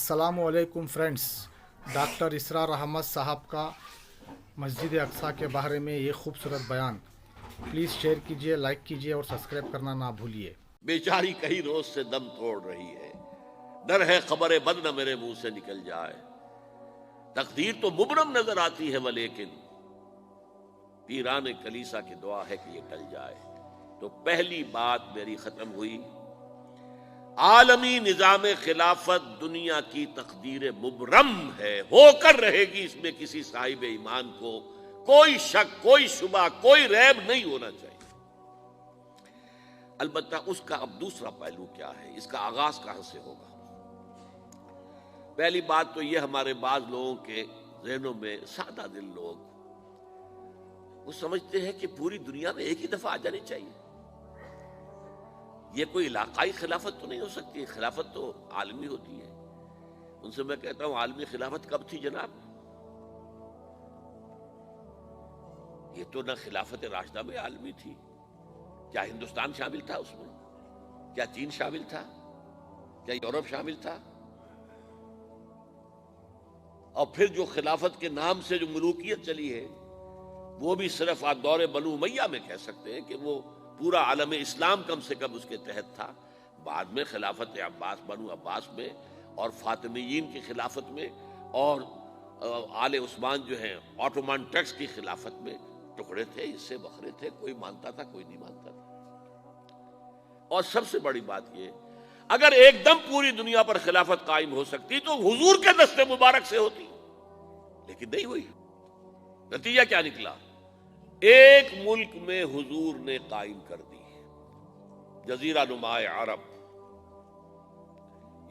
अस्सलाम वालेकुम friends. Doctor इसरार अहमद साहब का मस्जिद अक्सा के बारे में ये खूबसूरत बयान प्लीज़ शेयर कीजिए, लाइक कीजिए और सब्सक्राइब करना ना भूलिए। बेचारी कई रोज से दम तोड़ रही है, डर है खबर बद न मेरे मुंह से निकल जाए। तकदीर तो मुबरम नजर आती है वलेकिन पीरान कलीसा की दुआ है कि ये टल जाए। तो पहली बात मेरी खत्म हुई, आलमी निजाम खिलाफत दुनिया की तकदीर मुबरम है, होकर रहेगी। इसमें किसी साहिब ईमान को कोई शक, कोई शुबा, कोई रैब नहीं होना चाहिए। अलबत्ता उसका अब दूसरा पहलू क्या है, इसका आगाज कहां से होगा। पहली बात तो यह, हमारे बाज लोगों के जहनों में, सादा दिल लोग वो समझते हैं कि पूरी दुनिया में एक ही दफा आ जानी चाहिए। ये कोई इलाकाई खिलाफत तो नहीं हो सकती, खिलाफत तो आलमी होती है। उनसे मैं कहता हूं, आलमी खिलाफत कब थी जनाब? ये तो ना खिलाफत राशिदा में आलमी थी। क्या हिंदुस्तान शामिल था उसमें? क्या चीन शामिल था? क्या यूरोप शामिल था? और फिर जो खिलाफत के नाम से जो मुलूकियत चली है, वो भी सिर्फ आप दौरे बनु उमैया में कह सकते हैं कि वो पूरा आलम इस्लाम कम से कम उसके तहत था। बाद में खिलाफत अब्बास, बनु अब्बास में और फातिमीयीन की खिलाफत में और आले उस्मान जो है ऑटोमान टर्क्स की खिलाफत में टुकड़े थे, इससे बखरे थे, कोई मानता था, कोई नहीं मानता था। और सबसे बड़ी बात ये, अगर एकदम पूरी दुनिया पर खिलाफत कायम हो सकती तो हुजूर के दस्ते मुबारक से होती, लेकिन नहीं हुई। नतीजा क्या निकला? एक मुल्क में हुजूर ने कायम कर दी, जजीरा नुमाए अरब,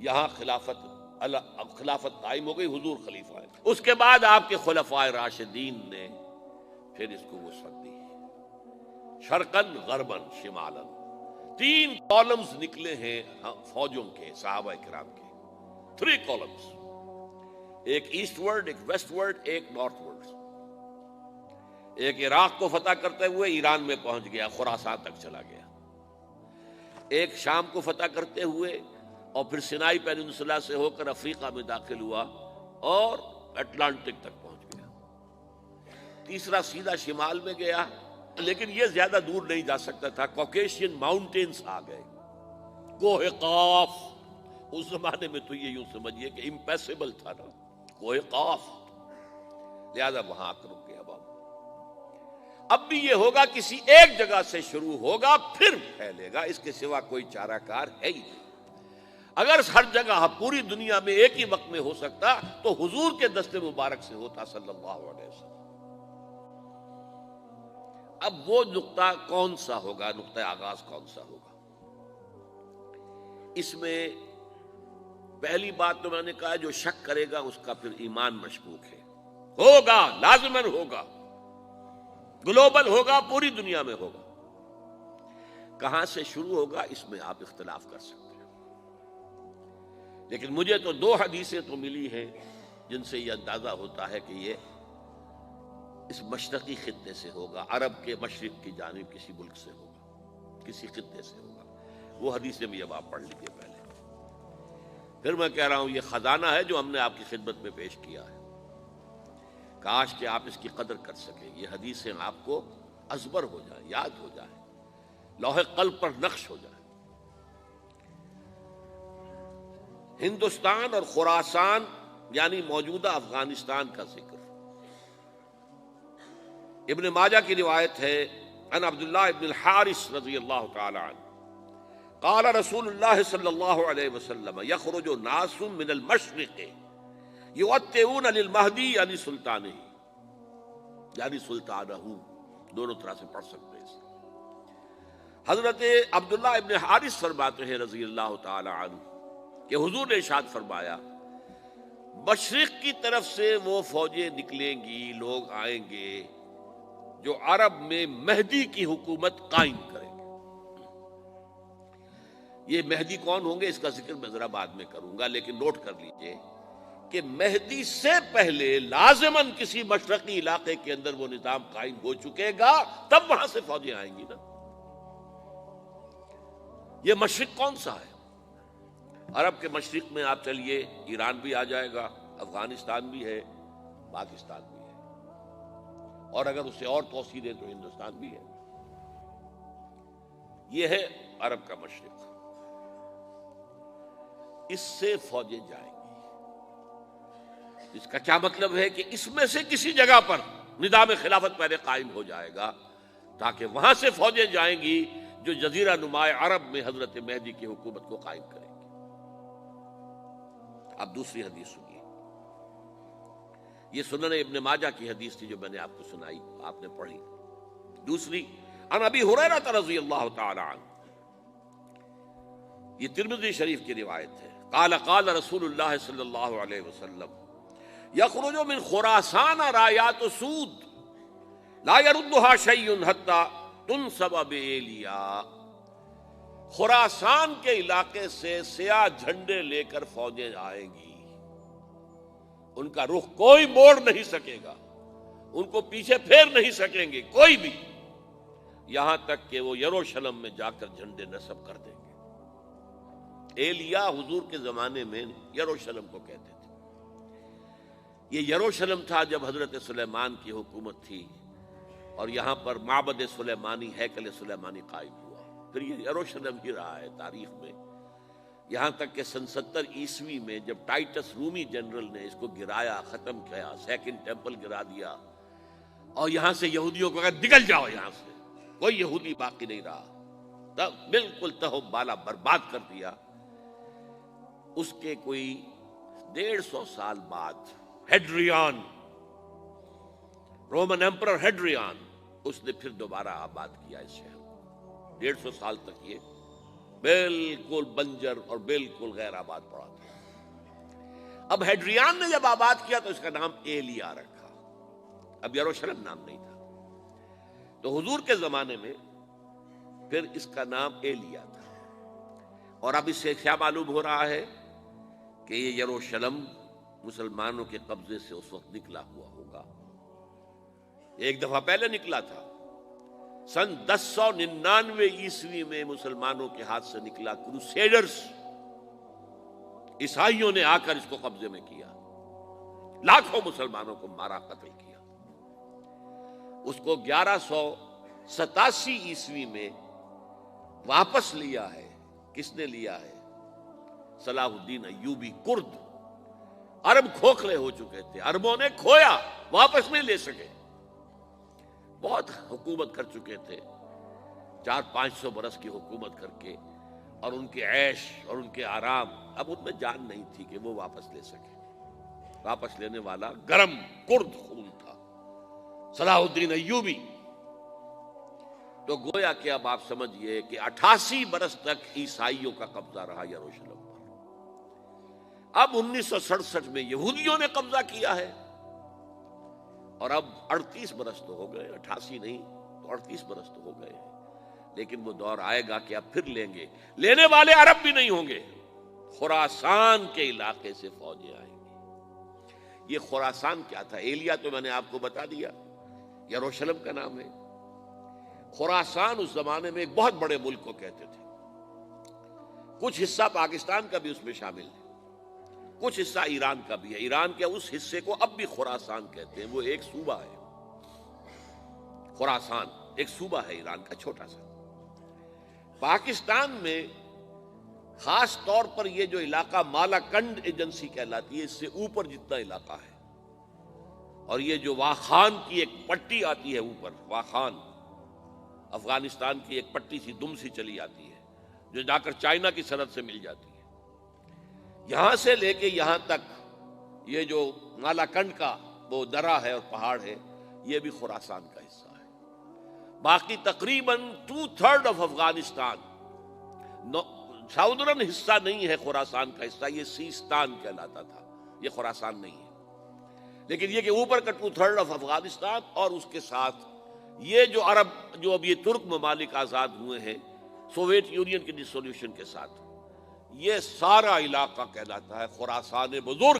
यहां खिलाफत कायम हो गई, हुजूर खलीफा है। उसके बाद आपके खुलफाए राशिदीन ने फिर इसको वसअत दी, शर्कन गरबन शिमालन। 3 कॉलम्स निकले हैं फौजों के, सहाबा किराम के 3 कॉलम्स, एक ईस्टवर्ड, एक वेस्टवर्ड, एक नॉर्थवर्ड। एक इराक को फतह करते हुए ईरान में पहुंच गया, खुरासान तक चला गया। एक शाम को फतह करते हुए और फिर सिनाई पेनिनसुला से होकर अफ्रीका में दाखिल हुआ और अटलांटिक तक पहुंच गया। तीसरा सीधा शिमाल में गया, लेकिन यह ज्यादा दूर नहीं जा सकता था, कॉकेशियन माउंटेन्स आ गए, कोहे काफ। उस जमाने में तो ये यूं समझिए कि इम्पैसेबल था ना, कोहे काफ, लिहाजा वहां आकर रुक गया। अब भी ये होगा, किसी एक जगह से शुरू होगा फिर फैलेगा, इसके सिवा कोई चाराकार है ही नहीं। अगर हर जगह पूरी दुनिया में एक ही वक्त में हो सकता तो हुजूर के दस्ते मुबारक से होता सल्लल्लाहु अलैहि वसल्लम। अब वो नुक्ता कौन सा होगा, नुक्ता आगाज कौन सा होगा? इसमें पहली बात तो मैंने कहा, जो शक करेगा उसका फिर ईमान मशकूक है। होगा, लाजिमन होगा, ग्लोबल होगा, पूरी दुनिया में होगा। कहां से शुरू होगा इसमें आप इख्तिलाफ कर सकते हैं, लेकिन मुझे तो 2 हदीसें तो मिली हैं जिनसे यह अंदाजा होता है कि ये इस मशरकी खित्ते से होगा, अरब के मशरिक की जानिब किसी मुल्क से होगा, किसी खित्ते से होगा। वो हदीसें भी अब आप पढ़ लीजिए पहले। फिर मैं कह रहा हूं, ये खजाना है जो हमने आपकी खिदमत में पेश किया है, काश कि आप इसकी कदर कर सके। ये हदीसें आपको अजबर हो जाए, याद हो जाए, लौहे कल्ब पर नक्श हो जाए। हिंदुस्तान और खुरासान यानी मौजूदा अफगानिस्तान का जिक्र इब्न माजा की रिवायत है, अन अब्दुल्लाह इब्न हारिस रज़ियल्लाहु तआला अन्हु क़ाल रसूलुल्लाह सल्लल्लाहु अलैहि वसल्लम यख़रुजु नासुम मिनल मशरिक़ युअत्तिऊन लिल महदी यानी सुल्तानी, यानी सुल्तानहू, दोनों तरह से पढ़ सकते हैं। हजरत अब्दुल्लाह इब्न हारिस फरमाते हैं रज़ियल्लाहु तआला अन्हु कि हुजूर ने इरशाद फरमाया, मशरिक की तरफ से वो फौजें निकलेंगी, लोग आएंगे जो अरब में मेहदी की हुकूमत कायम करेंगे। ये मेहदी कौन होंगे इसका जिक्र मैं जरा बाद में करूंगा, लेकिन नोट कर लीजिए कि मेहदी से पहले लाजिमन किसी मशरकी इलाके के अंदर वो निजाम कायम हो चुकेगा, तब वहां से फौजें आएंगी ना। ये मशरिक कौन सा है? عرب کے مشرق میں آپ چلیے، ایران بھی آ جائے گا، افغانستان بھی ہے، پاکستان بھی ہے، اور اگر اسے اور توسیع دیں تو ہندوستان بھی ہے۔ یہ ہے عرب کا مشرق، اس سے فوجیں جائیں گی۔ اس کا کیا مطلب ہے کہ اس میں سے کسی جگہ پر نظام خلافت پہلے قائم ہو جائے گا، تاکہ وہاں سے فوجیں جائیں گی جو جزیرہ نما عرب میں حضرت مہدی کی حکومت کو قائم کریں گی۔ اب دوسری حدیث سنیے، یہ سنن ابن ماجہ کی حدیث تھی جو میں نے آپ کو سنائی، آپ نے پڑھی۔ دوسری، عن ابی ہریرہ رضی اللہ تعالی عنہ، یہ ترمذی شریف کی روایت ہے، قال قال رسول اللہ صلی اللہ علیہ وسلم یخرج من خراسان رایات سود لا يردها شیء حتی تنصب بإیلیا۔ خراسان کے علاقے سے سیاہ جھنڈے لے کر فوجیں آئیں گی، ان کا رخ کوئی موڑ نہیں سکے گا، ان کو پیچھے پھیر نہیں سکیں گے کوئی بھی، یہاں تک کہ وہ یروشلم میں جا کر جھنڈے نصب کر دیں گے۔ ایلیا حضور کے زمانے میں یروشلم کو کہتے تھے۔ یہ یروشلم تھا جب حضرت سلیمان کی حکومت تھی، اور یہاں پر معبد سلیمانی، ہیکل سلیمانی قائم ہوا۔ پھر یہ یروشلم ہی رہا ہے تاریخ میں، یہاں تک کہ سن 70 عیسوی میں جب ٹائٹس رومی جنرل نے اس کو گرایا، ختم کیا، سیکنڈ ٹیمپل گرا دیا، اور یہاں سے یہودیوں کو کہا نکل جاؤ یہاں سے، کوئی یہودی باقی نہیں رہا، تب بالکل تہو بالا برباد کر دیا۔ اس کے کوئی 150 سال بعد ہیڈریان، رومن ایمپرر ہیڈریان، اس نے پھر دوبارہ آباد کیا اس شہر کو۔ 150 سال تک یہ بالکل بنجر اور بالکل غیر آباد پڑا تھا۔ اب ہیڈریان نے جب آباد کیا تو اس کا نام ایلیا رکھا، اب یروشلم نام نہیں تھا۔ تو حضور کے زمانے میں پھر اس کا نام ایلیا تھا، اور اب اس سے کیا معلوم ہو رہا ہے کہ یہ یروشلم مسلمانوں کے قبضے سے اس وقت نکلا ہوا ہوگا۔ ایک دفعہ پہلے نکلا تھا، سن 1099 عیسوی میں مسلمانوں کے ہاتھ سے نکلا، کروسیڈرز، عیسائیوں نے آ کر اس کو قبضے میں کیا، لاکھوں مسلمانوں کو مارا، قتل کیا۔ اس کو 1187 عیسوی میں واپس لیا ہے۔ کس نے لیا ہے؟ صلاح الدین ایوبی، کرد۔ عرب کھوکھلے ہو چکے تھے، عربوں نے کھویا، واپس نہیں لے سکے، بہت حکومت کر چکے تھے، 400-500 برس کی حکومت کر کے، اور ان کے عیش اور ان کے آرام، اب ان میں جان نہیں تھی کہ وہ واپس لے سکے۔ واپس لینے والا گرم کرد خون تھا، صلاح الدین ایوبی۔ تو گویا کہ اب آپ سمجھئے کہ 88 برس تک عیسائیوں کا قبضہ رہا یروشلم پر۔ اب 1967 میں یہودیوں نے قبضہ کیا ہے، اور اب 38 برس تو ہو گئے، 88 نہیں تو 38 برس تو ہو گئے ہیں، لیکن وہ دور آئے گا کہ اب پھر لیں گے۔ لینے والے عرب بھی نہیں ہوں گے، خراسان کے علاقے سے فوجیں آئیں گی۔ یہ خراسان کیا تھا؟ ایلیا تو میں نے آپ کو بتا دیا، یروشلم کا نام ہے۔ خراسان اس زمانے میں ایک بہت بڑے ملک کو کہتے تھے، کچھ حصہ پاکستان کا بھی اس میں شامل ہے، کچھ حصہ ایران کا بھی ہے۔ ایران کے اس حصے کو اب بھی خراسان کہتے ہیں، وہ ایک صوبہ ہے۔ خراسان ایک صوبہ ہے ایران کا، چھوٹا سا۔ پاکستان میں خاص طور پر یہ جو علاقہ مالاکنڈ ایجنسی کہلاتی ہے، اس سے اوپر جتنا علاقہ ہے، اور یہ جو واخان کی ایک پٹی آتی ہے اوپر، واخان افغانستان کی ایک پٹی سی دم سی چلی آتی ہے جو جا کر چائنا کی سرحد سے مل جاتی ہے، یہاں سے لے کے یہاں تک یہ جو مالاکنڈ کا وہ درہ ہے اور پہاڑ ہے، یہ بھی خراسان کا حصہ ہے۔ باقی تقریباً 2/3 آف افغانستان، ساؤدرن حصہ نہیں ہے خراسان کا حصہ، یہ سیستان کہلاتا تھا، یہ خراسان نہیں ہے۔ لیکن یہ کہ اوپر کا 2/3 آف افغانستان، اور اس کے ساتھ یہ جو عرب، جو اب یہ ترک ممالک آزاد ہوئے ہیں سوویت یونین کی ڈسولوشن کے ساتھ، یہ سارا علاقہ کہلاتا ہے خراسان بزرگ۔